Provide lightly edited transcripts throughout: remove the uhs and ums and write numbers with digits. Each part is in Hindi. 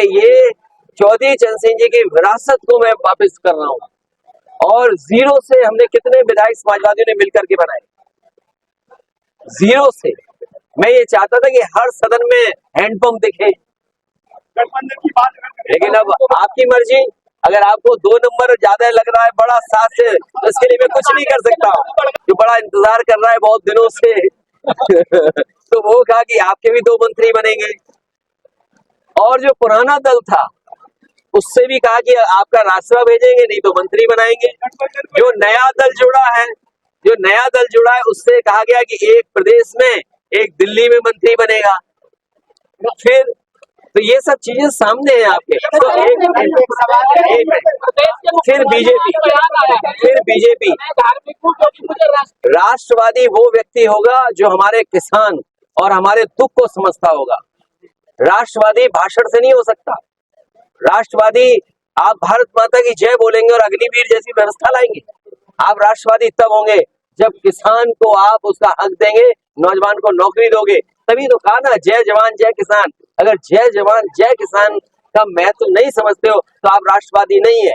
ये चौधरी चरण सिंह जी की विरासत को मैं वापस कर रहा हूँ, और जीरो से हमने कितने विधायक समाजवादियों ने मिलकर के बनाए, जीरो से। मैं ये चाहता था कि हर सदन में हैंडपंप दिखे, लेकिन अब आपकी मर्जी। अगर आपको 2 नंबर ज्यादा लग रहा है बड़ा 7 से, तो इसके लिए मैं कुछ नहीं कर सकता। जो बड़ा इंतजार कर रहा है बहुत दिनों से तो वो कहा कि आपके भी 2 मंत्री बनेंगे, और जो पुराना दल था उससे भी कहा कि आपका रास्ता भेजेंगे, नहीं तो मंत्री बनाएंगे। जो नया दल जुड़ा है उससे कहा गया कि एक प्रदेश में, एक दिल्ली में मंत्री बनेगा। फिर तो ये सब चीजें सामने हैं आपके। तो फिर बीजेपी राष्ट्रवादी वो व्यक्ति होगा जो हमारे किसान और हमारे दुख को समझता होगा। राष्ट्रवादी भाषण से नहीं हो सकता। राष्ट्रवादी आप भारत माता की जय बोलेंगे और अग्निवीर जैसी व्यवस्था लाएंगे। आप राष्ट्रवादी तब होंगे जब किसान को आप उसका हक देंगे, नौजवान को नौकरी दोगे। तभी तो कहा ना, जय जवान जय किसान। अगर जय जवान जय किसान का महत्व नहीं समझते हो तो आप राष्ट्रवादी नहीं है।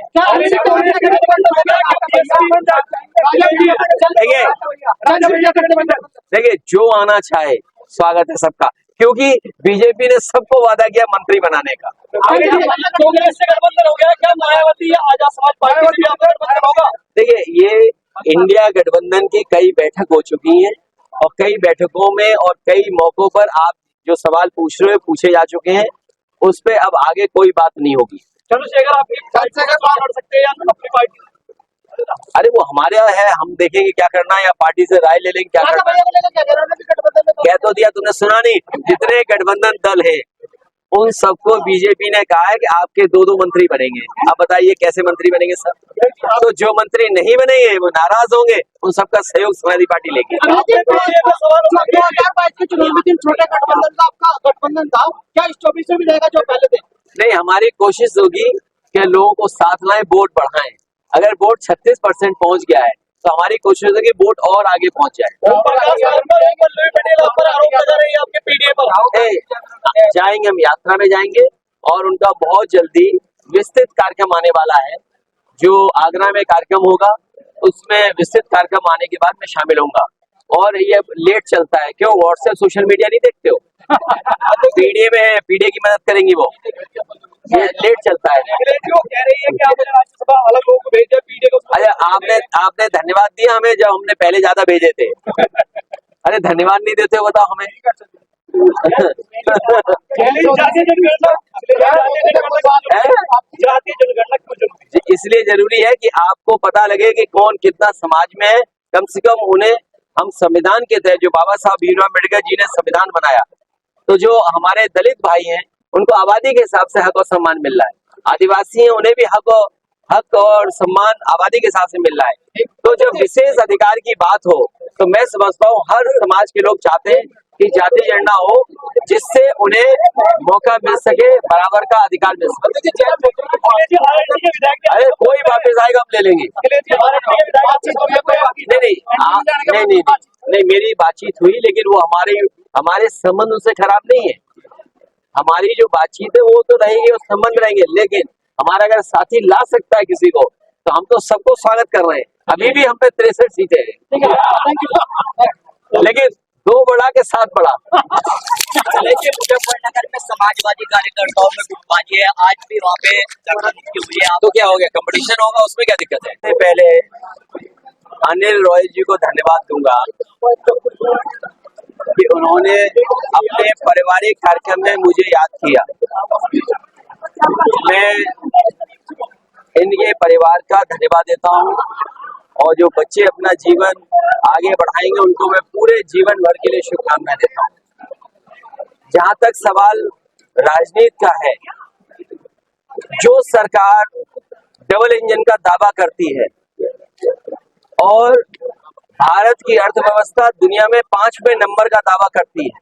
देखिए, जो आना चाहे स्वागत है सबका, क्योंकि बीजेपी ने सबको वादा किया मंत्री बनाने का। कांग्रेस से गठबंधन हो गया, क्या मायावती या आजाद समाज पार्टी से भी आपका गठबंधन होगा? देखिए, ये इंडिया गठबंधन की कई बैठक हो चुकी हैं, और कई बैठकों में और कई मौकों पर आप जो सवाल पूछ रहे हो पूछे जा चुके हैं। उस पे अब आगे कोई बात नहीं होगी। चंद्रशेखर आप एक साइड से लड़ सकते हैं या अपनी पार्टी? अरे वो हमारे यहाँ है, हम देखेंगे क्या करना है, या पार्टी से राय ले लेंगे क्या करना है। कह तो दिया, तुमने सुना नहीं? जितने गठबंधन दल है उन सबको बीजेपी ने कहा है कि आपके 2-2 मंत्री बनेंगे। आप बताइए कैसे मंत्री बनेंगे सब? तो जो मंत्री नहीं बनेंगे वो नाराज होंगे, उन सबका सहयोग समाजवादी पार्टी लेगी। छोटे गठबंधन का आपका गठबंधन था, क्या इस 24 में भी रहेगा जो पहले थे? नहीं, हमारी कोशिश होगी कि लोगों को साथ लाएं, वोट बढ़ाएं। अगर वोट 36% पहुंच गया है तो हमारी कोशिश होगी वोट और आगे पहुंच जाए। जाएंगे, हम यात्रा में जाएंगे, और उनका बहुत जल्दी विस्तृत कार्यक्रम आने वाला है। जो आगरा में कार्यक्रम होगा उसमें विस्तृत कार्यक्रम आने के बाद मैं शामिल होऊंगा। और ये लेट चलता है, क्यों? व्हाट्सएप सोशल मीडिया नहीं देखते हो? तो पीडीए में पीडीए की मदद करेंगी वो, ये लेट चलता है। कह रही है कि आप राज्यसभा अलग लोगों को भेजे, पीडीए को। अरे आपने धन्यवाद दिया हमें जब हमने पहले ज्यादा भेजे थे। अरे धन्यवाद नहीं देते हो बताओ हमें। इसलिए जरूरी है कि आपको पता लगे कि कौन कितना समाज में है। कम से कम उन्हें हम संविधान के तहत, जो बाबा साहब भीमराव अम्बेडकर जी ने संविधान बनाया, तो जो हमारे दलित भाई हैं उनको आबादी के हिसाब से हक और सम्मान मिल रहा है। आदिवासी हैं, उन्हें भी हक और सम्मान आबादी के हिसाब से मिल रहा है। तो जब विशेष अधिकार की बात हो तो मैं समझता हूँ हर समाज के लोग चाहते हैं कि जाति गणना हो, जिससे उन्हें मौका मिल सके, बराबर का अधिकार मिल सके। अरे कोई वापस आएगा हम ले लेंगे। नहीं, मेरी बातचीत हुई, लेकिन वो हमारे संबंध उनसे खराब नहीं है। हमारी जो बातचीत है वो तो रहेगी और संबंध रहेंगे, लेकिन हमारा अगर साथी ला सकता है किसी को तो हम तो सबको स्वागत कर रहे हैं। अभी भी हम पे 63 सीटें हैं, लेकिन 2 बड़ा के 7 बड़ा। मुजफ्फरनगर में समाजवादी कार्यकर्ताओं में गुटबाजी है, आज भी वहाँ पे तो क्या हो गया? कंपटीशन होगा, उसमें क्या दिक्कत है? पहले अनिल रॉय जी को धन्यवाद दूंगा कि उन्होंने अपने पारिवारिक कार्यक्रम में मुझे याद किया। मैं इनके परिवार का धन्यवाद देता हूँ, और जो बच्चे अपना जीवन आगे बढ़ाएंगे उनको मैं पूरे जीवन भर के लिए शुभकामनाएं देता हूँ। जहाँ तक सवाल राजनीति का है, जो सरकार डबल इंजन का दावा करती है और भारत की अर्थव्यवस्था दुनिया में 5वें नंबर का दावा करती है,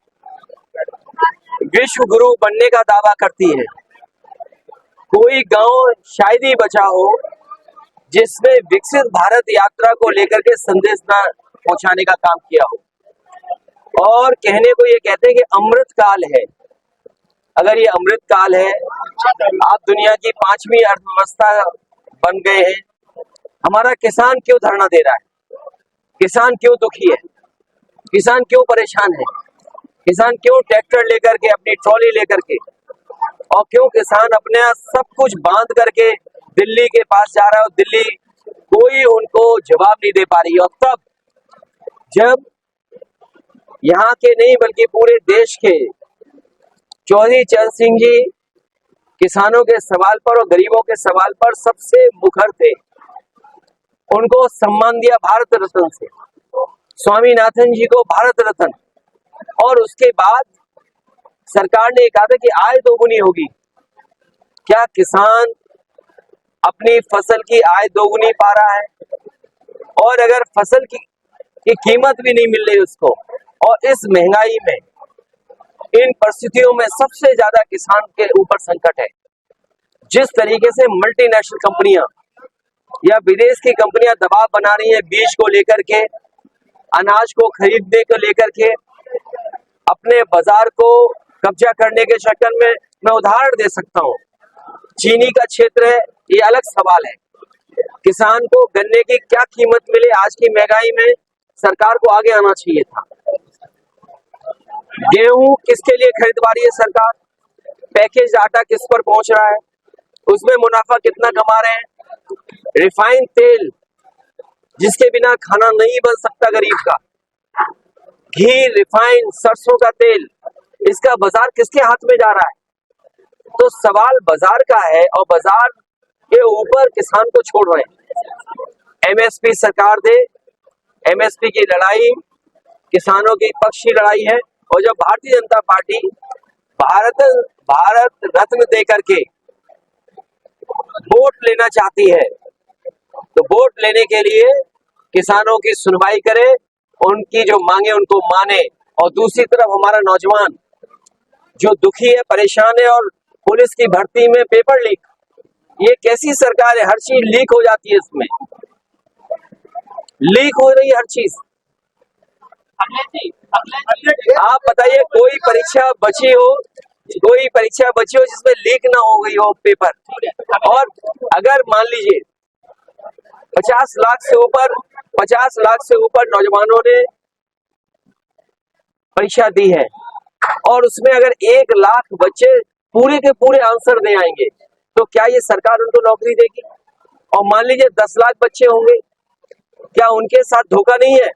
विश्व गुरु बनने का दावा करती है, कोई गांव शायद ही बचा हो जिसने विकसित भारत यात्रा को लेकर के संदेश न पहुंचाने का काम किया हो। और कहने को ये कहते हैं कि अमृत काल है, अगर ये अमृत काल है, आप दुनिया की 5वीं अर्थव्यवस्था बन गए हैं, हमारा किसान क्यों धरना दे रहा है? किसान क्यों दुखी है? किसान क्यों परेशान है? किसान क्यों ट्रैक्टर लेकर के, अपनी ट्रॉली लेकर के, और क्यों किसान अपने सब कुछ बांध करके दिल्ली के पास जा रहा है और दिल्ली कोई उनको जवाब नहीं दे पा रही है? और तब जब यहाँ के नहीं बल्कि पूरे देश के चौधरी चरण सिंह जी किसानों के सवाल पर और गरीबों के सवाल पर सबसे मुखर थे, उनको सम्मान दिया भारत रत्न से, स्वामीनाथन जी को भारत रत्न, और उसके बाद सरकार ने कहा था कि आय दोगुनी होगी। क्या किसान अपनी फसल की आय दोगुनी पा रहा है? और अगर फसल की कीमत भी नहीं मिल रही उसको, और इस महंगाई में, इन परिस्थितियों में सबसे ज्यादा किसान के ऊपर संकट है। जिस तरीके से मल्टीनेशनल कंपनियां या विदेश की कंपनियां दबाव बना रही हैं बीज को लेकर के, अनाज को खरीदने को लेकर के, अपने बाजार को कब्जा करने के चक्कर में, मैं उदाहरण दे सकता हूं, चीनी का क्षेत्र है, ये अलग सवाल है। किसान को गन्ने की क्या कीमत मिले आज की महंगाई में, सरकार को आगे आना चाहिए था। गेहूं किसके लिए खरीदवा रही है सरकार? पैकेज आटा किस पर पहुंच रहा है? उसमें मुनाफा कितना कमा रहे हैं? रिफाइंड तेल जिसके बिना खाना नहीं बन सकता गरीब का, घी, रिफाइंड, सरसों का तेल, इसका बाजार किसके हाथ में जा रहा है? तो सवाल बाजार का है और बाजार के ऊपर किसान को छोड़ रहे हैं। एमएसपी सरकार दे, एमएसपी की लड़ाई किसानों की पक्ष की लड़ाई है। और जब भारतीय जनता पार्टी भारत रत्न दे करके वोट लेना चाहती है, तो वोट लेने के लिए किसानों की सुनवाई करे, उनकी जो मांगे उनको माने। और दूसरी तरफ हमारा नौजवान जो दुखी है, परेशान है, और पुलिस की भर्ती में पेपर लीक, ये कैसी सरकार है? हर चीज लीक हो जाती है, इसमें लीक हो रही है हर चीज। आप बताइए, कोई परीक्षा बची हो जिसमें लीक ना हो गई हो पेपर? और अगर मान लीजिए 50 लाख से ऊपर नौजवानों ने परीक्षा दी है, और उसमें अगर 1 लाख बच्चे पूरे के पूरे आंसर दे आएंगे, तो क्या ये सरकार उनको नौकरी देगी? और मान लीजिए 10 लाख बच्चे होंगे, क्या उनके साथ धोखा नहीं है?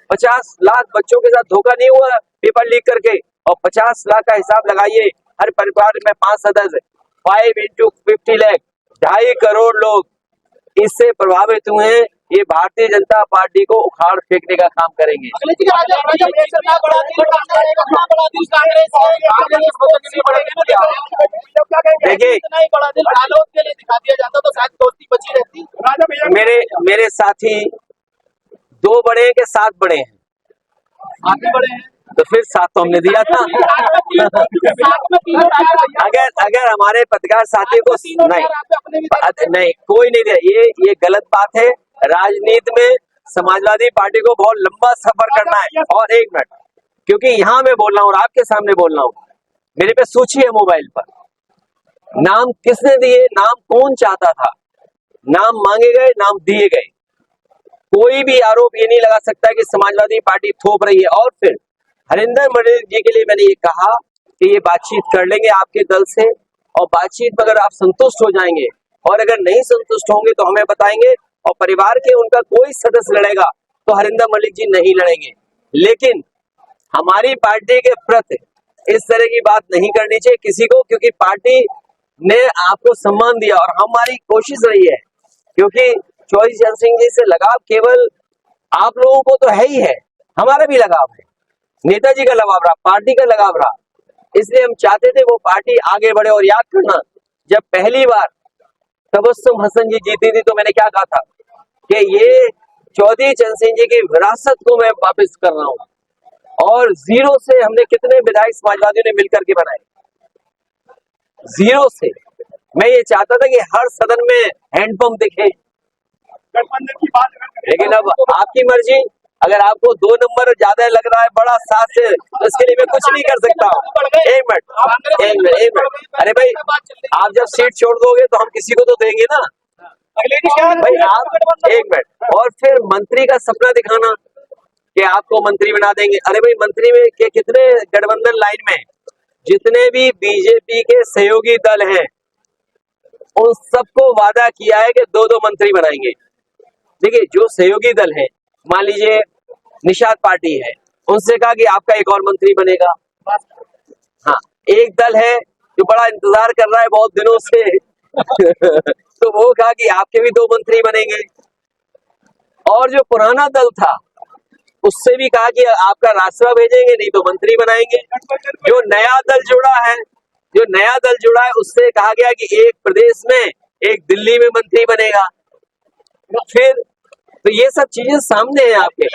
50 लाख बच्चों के साथ धोखा नहीं हुआ पेपर लीक करके? और 50 लाख का हिसाब लगाइए, हर परिवार में 5 सदस्य, 5 into 50 लाख, 2.5 करोड़ लोग इससे प्रभावित हुए हैं। ये भारतीय जनता पार्टी को उखाड़ फेंकने का काम करेंगे। देखिए, मेरे साथी 2 बड़े हैं कि 7 बड़े हैं? आगे बढ़े हैं तो फिर 7 तो हमने दिया था। अगर हमारे पत्रकार साथी को नहीं कोई नहीं दिया, ये गलत बात है। राजनीति में समाजवादी पार्टी को बहुत लंबा सफर करना है। और 1 मिनट, क्योंकि यहाँ मैं बोल रहा हूँ और आपके सामने बोल रहा हूँ, मेरे पे सूची है मोबाइल पर, नाम किसने दिए, नाम कौन चाहता था, नाम मांगे गए, नाम दिए गए। कोई भी आरोप ये नहीं लगा सकता कि समाजवादी पार्टी थोप रही है। और फिर हरिंदर मंडल जी के लिए मैंने ये कहा कि ये बातचीत कर लेंगे आपके दल से, और बातचीत में अगर आप संतुष्ट हो जाएंगे, और अगर नहीं संतुष्ट होंगे तो हमें बताएंगे, और परिवार के उनका कोई सदस्य लड़ेगा तो हरिंदर मलिक जी नहीं लड़ेंगे। लेकिन हमारी पार्टी के प्रति इस तरह की बात नहीं करनी चाहिए किसी को, क्योंकि पार्टी ने आपको सम्मान दिया और हमारी कोशिश रही है, क्योंकि चौधरी चरण सिंह जी से लगाव केवल आप लोगों को तो है ही है, हमारा भी लगाव है, नेताजी का लगाव रहा, पार्टी का लगाव रहा। इसलिए हम चाहते थे वो पार्टी आगे बढ़े। और याद करना, जब पहली बार तबस्सुम हसन जी जीती थी तो मैंने क्या कहा था कि ये चौधरी चरण सिंह जी की विरासत को मैं वापस कर रहा हूं। और 0 से हमने कितने विधायक समाजवादियों ने मिलकर के बनाए, 0 से। मैं ये चाहता था कि हर सदन में हैंडपंप दिखे, गठबंधन की बात, लेकिन अब आपकी मर्जी। अगर आपको 2 नंबर ज्यादा लग रहा है बड़ा 7 से, तो इसके लिए मैं कुछ नहीं कर सकता हूँ। एक मिनट। अरे भाई, आप जब सीट छोड़ दोगे तो हम किसी को तो देंगे ना भाई। आप एक मिनट। और फिर मंत्री का सपना दिखाना कि आपको मंत्री बना देंगे। अरे भाई, मंत्री में के कितने गठबंधन लाइन में, जितने भी बीजेपी के सहयोगी दल हैं उन सबको वादा किया है कि 2-2 मंत्री बनाएंगे। देखिए, जो सहयोगी दल है, मान लीजिए निषाद पार्टी है, उनसे कहा कि आपका एक और मंत्री बनेगा। हाँ, एक दल है जो बड़ा इंतजार कर रहा है बहुत दिनों से तो वो कहा कि आपके भी 2 मंत्री बनेंगे। और जो पुराना दल था उससे भी कहा कि आपका रास्ता भेजेंगे, नहीं तो मंत्री बनाएंगे। जो नया दल जुड़ा है उससे कहा गया कि एक प्रदेश में, एक दिल्ली में मंत्री बनेगा। फिर तो ये सब चीजें सामने हैं आपके।